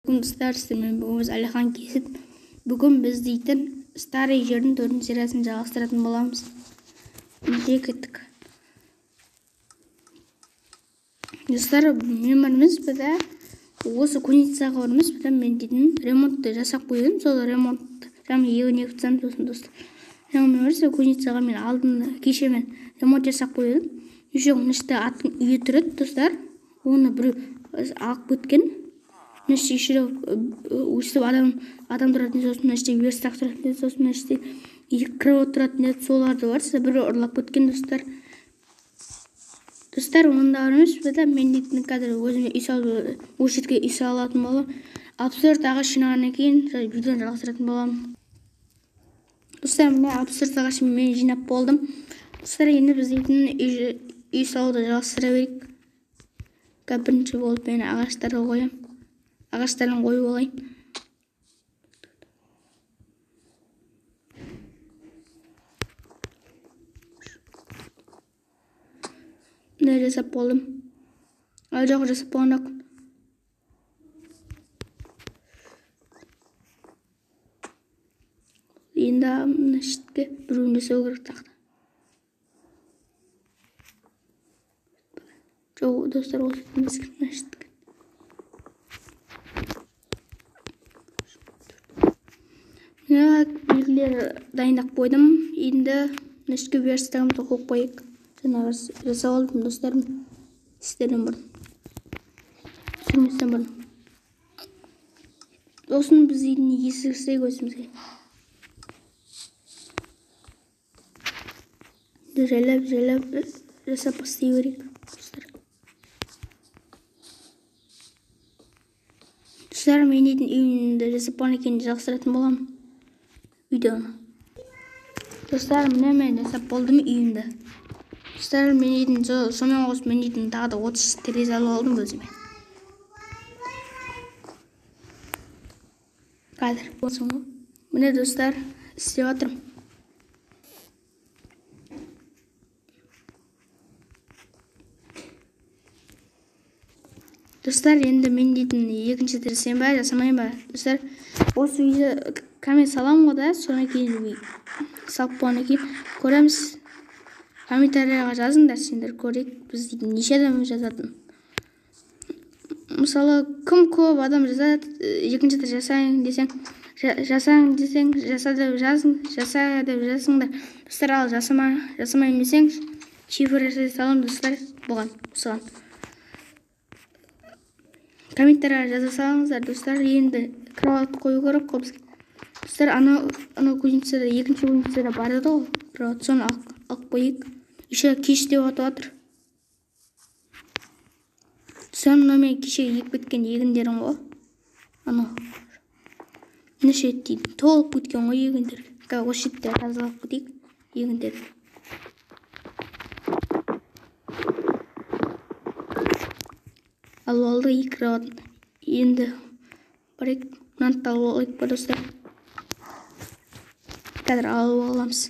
Бүгін старостымен бүгін Әлихан Кесіп. Бүгін біз дейтін старый жердің 4 сериясын жалғастыратын боламыз. Үйге кеттік. Достар, меморіміз біда осы куницаға бармыз. Біда мен дейтін ремонтты жасап қойдым. Сол ремонт жаңа егін ектім достар. Жаңа мен барса куницаға мен алдында кеше мен ремонт жасап қойдым. Үшең нішті аттың үйі тұрады достар. Оны бір алып кеткен. Неште өстіп адам тұратын сосын неште верстақ тұратын сосын неште кровать тұратын соларды бар. Бір ұрлап кеткен достар. Достар, онда бармыз. Мен дейтін қазір өзіме үй салып, осы жерге үй салатын болам. 64 ағаш жинағаннан кейін видеоны жалғастыратын болам. Достар, міне 64 ағаш мен жинап болдым. Достар, енді біз дейтін үй салуды жалғастыра берейік. Бірінші болып мен ағаштарды қоям. Ағаштарын қойып алайын. Ne жасап болдым. Ал жоқ жасап болғанда. Енді мына шетке біреуін жасау керек тақта. Жоқ, достар, осы емес мына шетке. Мына белгілер дайындап қойдым. Енді мына шетке верстығымды қойып қойып. Жаңа жасап алдым достарым. Істерден бұрын. Сүрместен бұрын. Осын біз үйдің есірсек өзімізге. Жайлап жасап бастай берейік. Достар, мен үйдің үйімді жасап болғаннан кейін жалғастыратын болам видеоны. Достар, міне мен жасап болдым үйімді. Достар, мен үйдің сонымен қосып мен үйдің тағы да 30 терезе алып алдым өзіме. Қазір болсын ғой. Міне достар, істеп жатырмын. Достар, енді мен дейтін екінші терезем ба, жасамайын ба? Достар, осы үйді камера салам ғой да, содан кейін салып болғаннан кейін көреміз. Комментарияға жазыңдар, сендер көрейік, біз дейтін неше адам жазатын. Мысалы, кім көп адам жазады, екінші де жасайын десең, жаса деп жазыңдар. Достар, ал жасамайын десең, шифр жасай салам достар, бұған, осыған. Комментарияға жаза салыңыздар достар. Енді кровать қою керек қой бізге. Достар, анау куницада, екінші куницада бар еді ғой, кровать, соны алып қойып. Еще кеш деп отыр. Соны мен кеше егіп кеткен егіндерім ғой. Анау. Неше дейді, толып кеткен ғой егіндер. Осы жерде тазалап кетейік егіндерді. Алып алды екі кроватын. Енді барайық, мынаны алып алайық па достар. Қазір алып аламыз.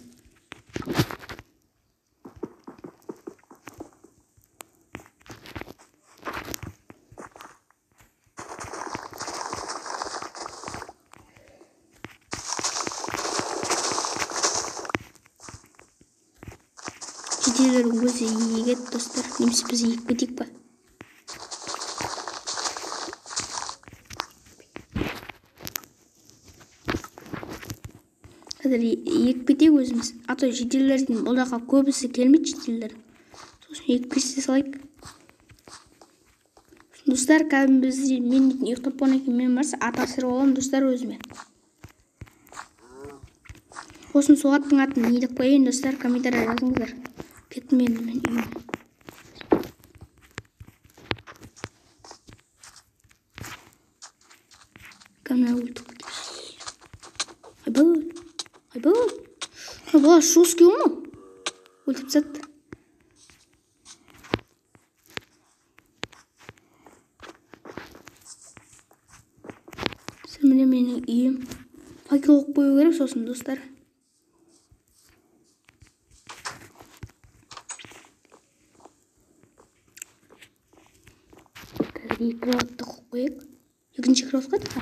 Жеделердің өзі егет достар. Немесе біз егіп кетейік па? Қазір егіп кетейік өзіміз. Ато жеделердің бұл жаққа көбісі келмейді жеделер. Сосын егіп кете салайық. Достар, қазір біз мен ұйықтап болғаннан кейін мен барса ат асырып аламын достар өзіме. Осын сол аттың атын не деп қояйын достар, комментария жазыңыздар. Кеттім енді мен үйіме. Камера өлтіп кетейін. Айбол. Бұл шуски ому? Өлтіп сатты. Міне менің үйім. Факел қойып қою керек сосын достар. Екі кроватты қойып қойып. екінші кіріп отқа.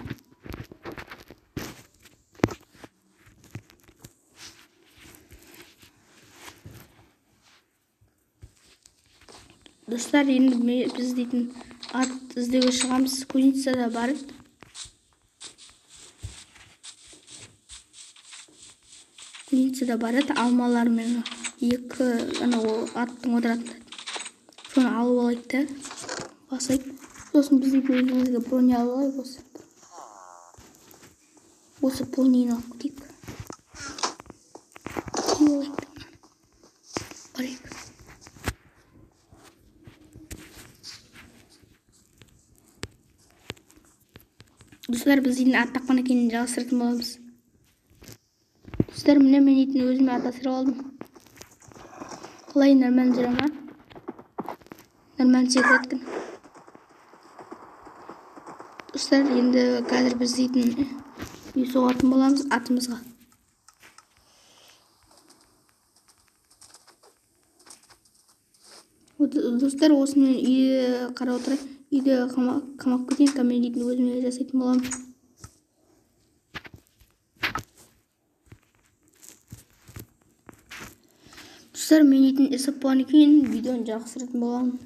Достар, енді біз дейтін ат іздеуге шығамыз. Кузницада бар еді. Кузницада бар еді. Алмалармен екі аттың отыратын. Соны алып алайық та басайық. Сосын біз дейтін өзімізге броня алып алайық. Осы понийін алып кетейік. Барайық. Достар, біз дейтін ат таққан екенін жалғастыратын боламыз. Достар, міне мен дейтін өзіме ат асырып алдым. Қалай, нормально жүре ма? Нормально секіп өткен. Достар, енді қазір біз дейтін үй соғатын боламыз атымызға. Достар, осымен үйде қарап отырайық. Үйде қамап кетейін, мен дейтін өзіме жасайтын боламын. Достар, мен дейтін ісіп болған кейін видеоны жақсыратын боламын.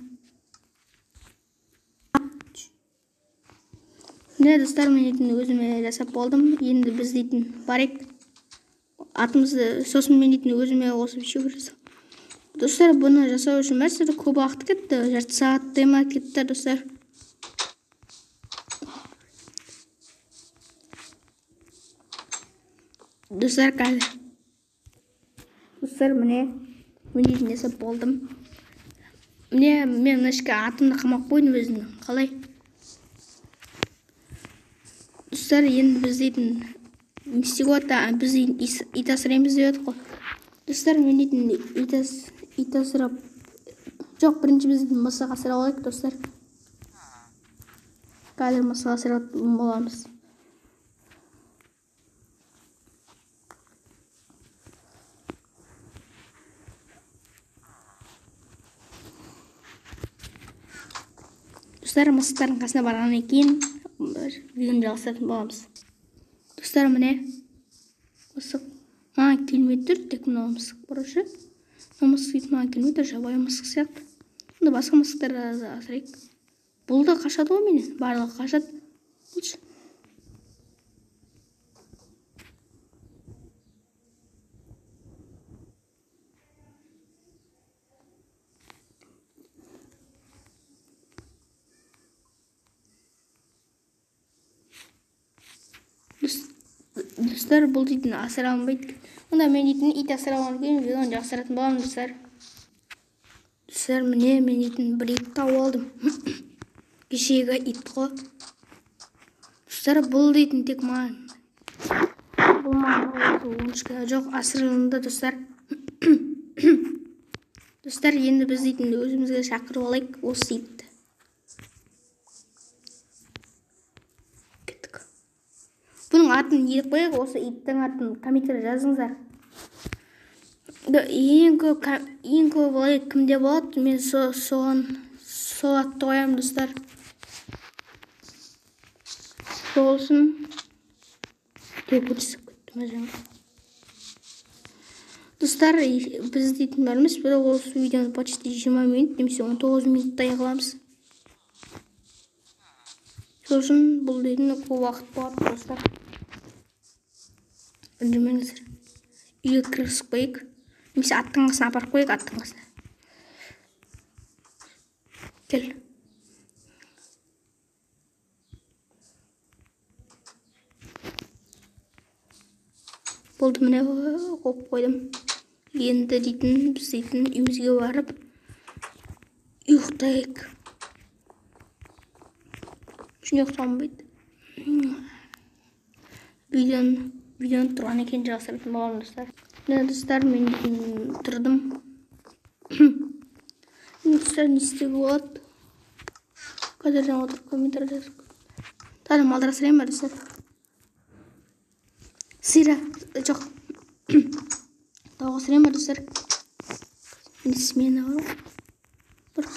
Не, достар, мен дейтін өзіме жасап болдым. Енді біз дейтін барайық. Атымызды сосын мен дейтін өзіме қосып іше көресің. Достар, бұны жасау үшін мәселе көп уақыт кетті. Жарты сағаттай ма кетті, достар. Достар, қазір. Достар, міне мен дейтін жасап болдым. Міне мен ішкі атымды қамап қойдым өзімнің. Қалай? Достар, енді біз дейтін мистигота біз ит асырамыз деп едік қой. Достар, мен дейтін ит асырап жоқ, бірінші біз дейтін мысық асырап алайық, достар. Қазір мысық асырап боламыз. Достар, мысықтардың қасына барғаннан кейін видеоны жалғастыратын боламыз. Достар, міне мысық маған келмей тұр, тек мынау мысық бұрушы. Мынау мысық дейтін маған келмей тұр, жабайы мысық сияқты. Сонда басқа мысықтарды асырайық. Бұл да қашады ғой менен, барлығы қашады. Достар, бұл дейтін асыра алмайды. Онда мен дейтін ит асыра алған кейін видеоны жақсыратын боламын, достар. Достар, міне мен дейтін бір ит тауып алдым. Кешегі ит қой. Достар, бұл дейтін тек маған. Бұл маған ойыншыққа жоқ, асырылынды, достар. Достар, енді біз дейтін өзімізге шақырып алайық осы итті. Бұның атын еліп қойық, осы иттің атын комментария жазыңыздар. Ең көп олай кімде болады, мен сол атты қоямын, достар. Солсын деп өтісіп көттім әжеңді. Достар, біз дейтін бәріміз, бірақ осы видеоны почти 20 минут, немесе 19 минуттай қыламыз. Сосын бұл дейтін көп уақыт болады, достар. Үндемеңіздер. Үйге кіргізіп қойық. Немесе аттың қасына апарып қойық, аттың қасына. Кел. Болды, міне қойып қойдым. Енді дейтін, біз дейтін үйімізге барып ұйықтайық. Үшін ұйықтанбайды. Видеоны тұрған екен жақсыратын болған, достар. Достар, мен тұрдым. Достар, не істеуге болады? Қазірден отырып комментария жазып. Тағы малдар асырайын ба, достар? Сыра, жоқ. Тауық асырайын ба, достар? Смена бар.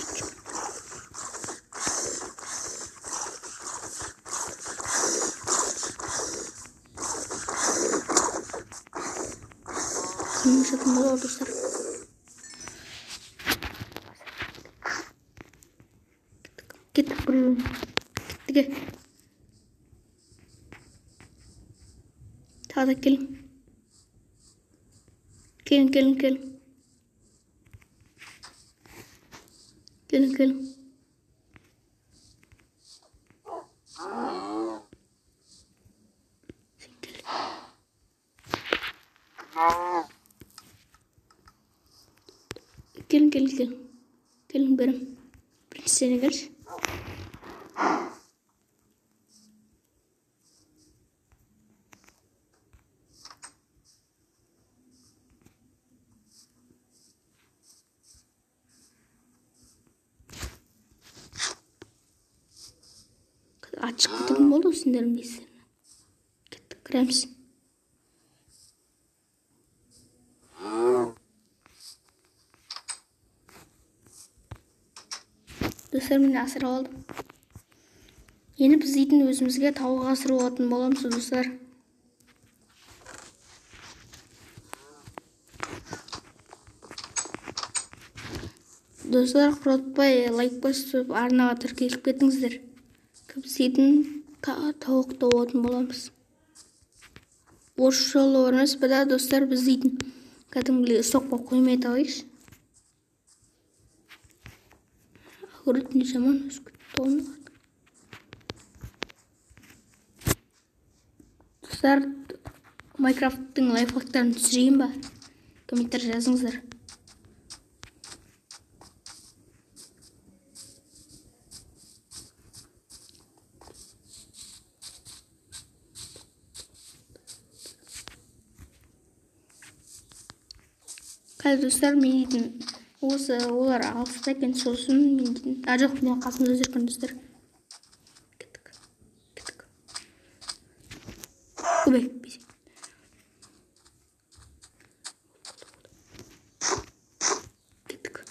Konuşalım olur dostlar. Gittik buraya. Gittik. Daha da gelin. Gelin. Gelin. Gelin benim. Birinci sene gel. Açık kutum oldu sindirim değilsin. Gittik kremsin. Dostlar meni asırып алдым. Енді біз дейтін өзімізге тауық асырып алатын боламыз достар. Достар, құртпай лайк басып арнаға тіркеліп кетіңіздер. Біз дейтін тауық алатын боламыз. Орысша жолы бармас па достар, біз дейтін кәдімгідей соқпа қоймай тауықшы. Алгоритмі жаман өзгертті. Достар, Майнкрафттың лайфхактарын түсірейін ба? Комментарий жазыңыздар. Қазір достар, мен дейтін осы олар алыста екен, сосын мен дейтін жоқ, мен қасымда жүрген достар. Кеттік. Көбей бесек. Кеттік.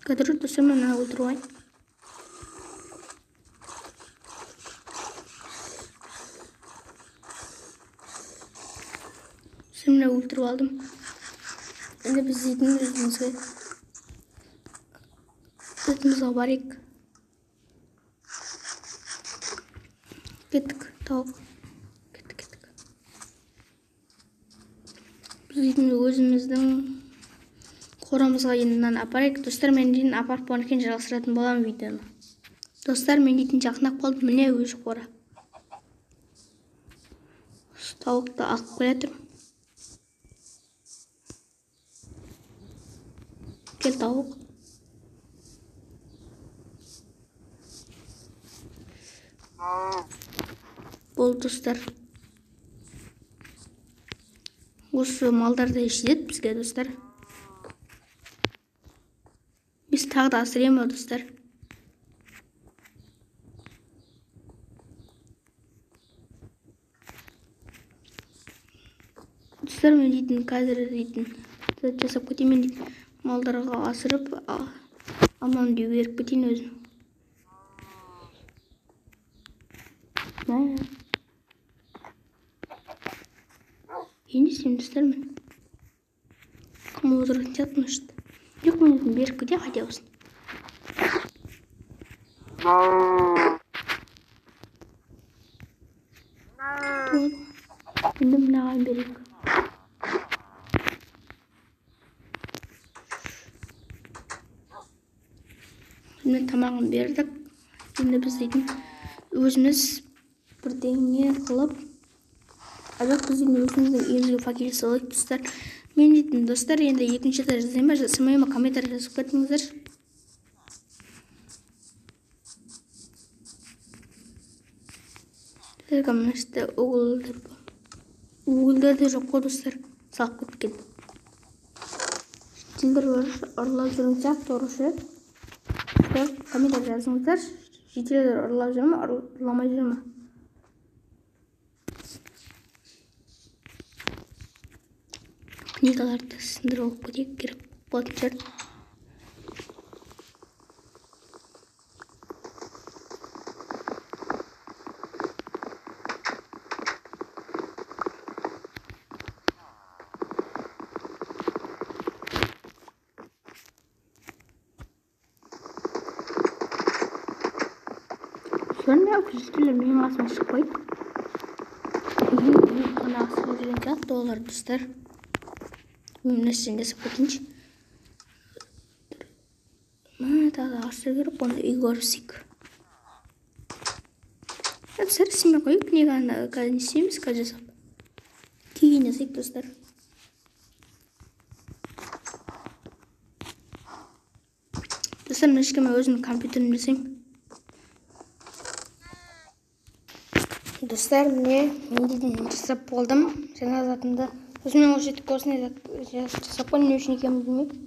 Қазір достар, мен өлтіріп. Şimdi өлтіріп алдым. Енді біз дейтін өзімізге барайық. Кеттік, тауық. Кеттік. Біз дейтін өзіміздің қорамызға енді апарайық. Достар, мен дейтін апарып болған кейін жалғастыратын боламын видеоны. Достар, мен дейтін жақындап қалдым. Міне өзі қора. Тауықты алып келетірмін. Кел тауық. Болды достар. Осы малдарды жетеді бізге достар. Біз тағы да асырайын ба достар. Достар, мен дейтін қазір дейтін жасап кетейін, мен дейтін малдарға асырып аман дей беріп кетейін өзім. Енді істеймін достар, мен кім отыратын сияқтымын ұшты. Жоқ, мен өзім беріп кете қате болсын. Енді мынаған берейік. Şimdi tamamını berdik. Şimdi biz dedim özümüz birдеңе қылып, жоқ біз енді өзіміздің елге факел салайық достар. Мен дейтін достар, енді екінші де жазайын ба, жасамайын ба, комментарий жазып кетіңіздер. Мына жерде угілдер де жоқ қой достар, салып кеткен. Шетелдер ұрлап жүрген сияқты ұрышы. Комментарий жазыңыздар. Шетелдер ұрлап жүр ме, ұрламай жүр ме? Книгаларды сындырып алып кетейік керек. болатын шығар. Sonra күзетілер менің асыма шықпайды. Қана асып жүрген сияқты олар достар. Нәрсені жасап кетейінші. Тағы асыр керек, оны үйге өрсек. Достар, істемей қойып, неге не істейміз, қазір жасап. Кейін жасайық, достар. Достар, мен ешкіме өзімнің компьютерін жасайым. Достар, мен дейін жасап болдым. Жаңа затымды. Өзімен ол жетіп осындай жасап қойдым, не үшін екенін білмеймін.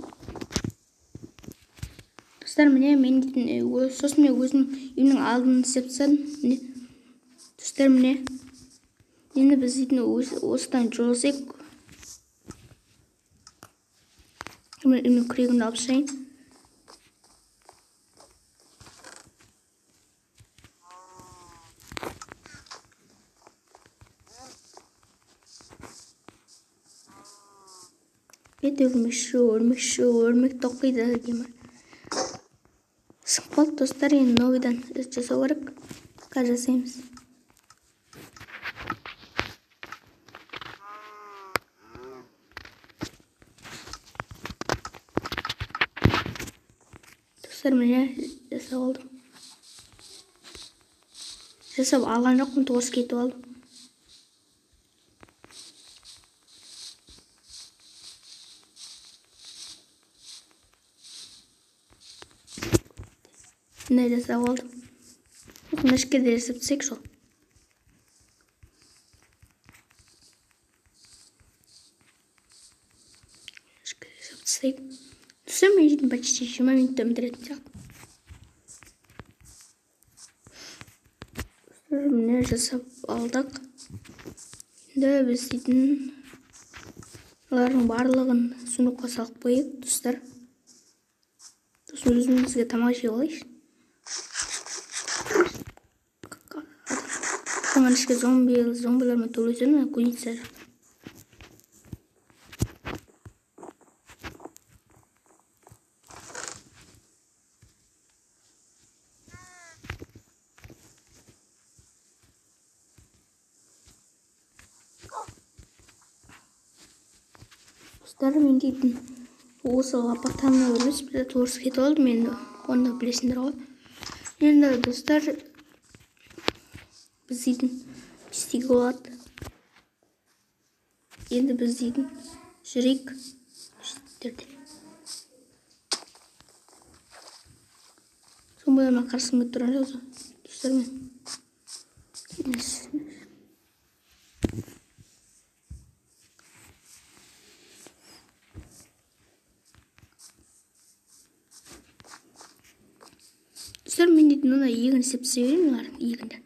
Достар, мен дейін сосын мен өзім үйімнің алдын істеп тастадым. Достар, енді біз дейін осыдан жолсек. Мен күрегімді алып шығайын. Бет өрмек тоқиды деймін. Сынып қалды, достар, енді новыйдан жасау керек. Қазір жасаймыз. Достар, жасап алдым. Жасап алған жоқпын, тоғыз кетіп алдым. Ne жасап алдым. Мышке де жасап тастайық сол. Мышке де жасап тастайық. Достар, мен дейтін почти 20 минутта бітіретін сияқты. Достар, жасап алдық. Енді біз дейтін олардың барлығын сундукқа салып қойып, достар. Сосын өзімізге тамақ жей алайық. Соңған ішке зомбилармен төлесен, куница жоқ. Достар, мен дейтін осы лапаттанына өрмес, бізде торыс кетіп алды, мен оны білесіндер ғой. Енді достар, біз дейтін істеуге болады. Енді біз дейтін жүрейік. Соң бойыма қарсыңға тұрған жазу. Достар, мен достар, мен дейтін оны егін істеп тастайын, егінді.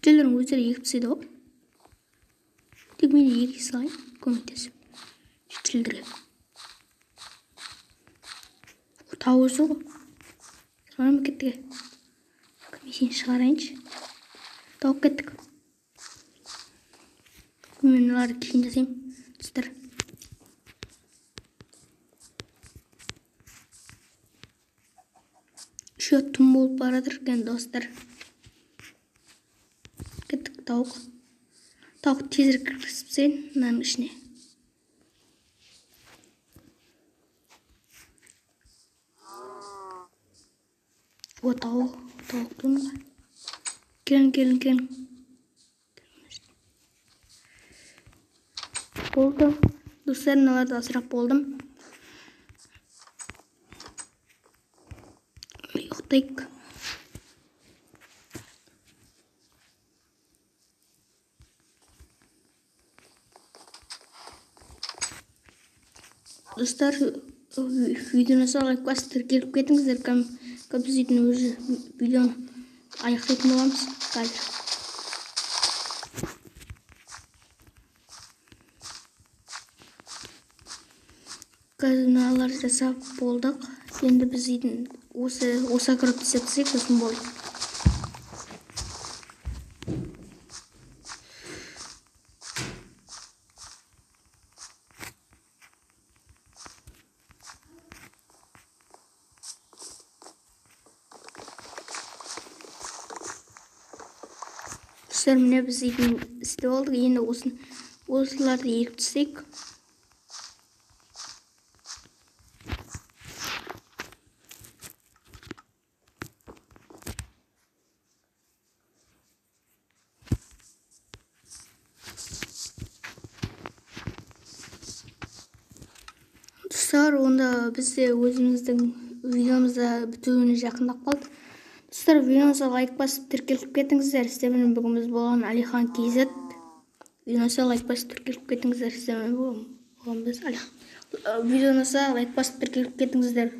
Жерлерін өздері егіп тастайды ғой. Тек мен еге салайын, көмектесіп. Жетілдіріп. Тауызы ғой. Шығарам кеттіге. Мен сені шығарайыншы. Тауып кеттік. Мен оларды кейін жасайым, достар. Şu түн болып барадыр екен, достар. Кеттік тауық. Тауық тезірек кіргізіп тастайын мынаның ішіне. О, тауық тұрмыз. Келін. Болды. Достар, мыналарды асырап болдым. Ұйықтайық. Достар, видеоны салайық бастыр келіп кетіңіздер. Біз дейтін өзі видеоны аяқтайтын боламыз қазір. Казыналар жасап болдық. Енді біз үйдің осы кіріп түсетсек сосын болды. Достар, міне біз үйдің істеп алдық. Енді осыларды егіп түсек. Достар, онда бізде өзіміздің видеомызда бітуіне жақындап қалды. Достар, видеоңызға лайк басып тіркеліп кетіңіздер. Сіздермен бүгін біз болған Алихан KZ. Видеоңызға лайк басып тіркеліп кетіңіздер. Сіздермен бүгін біз Видеоңызға лайк басып тіркеліп кетіңіздер.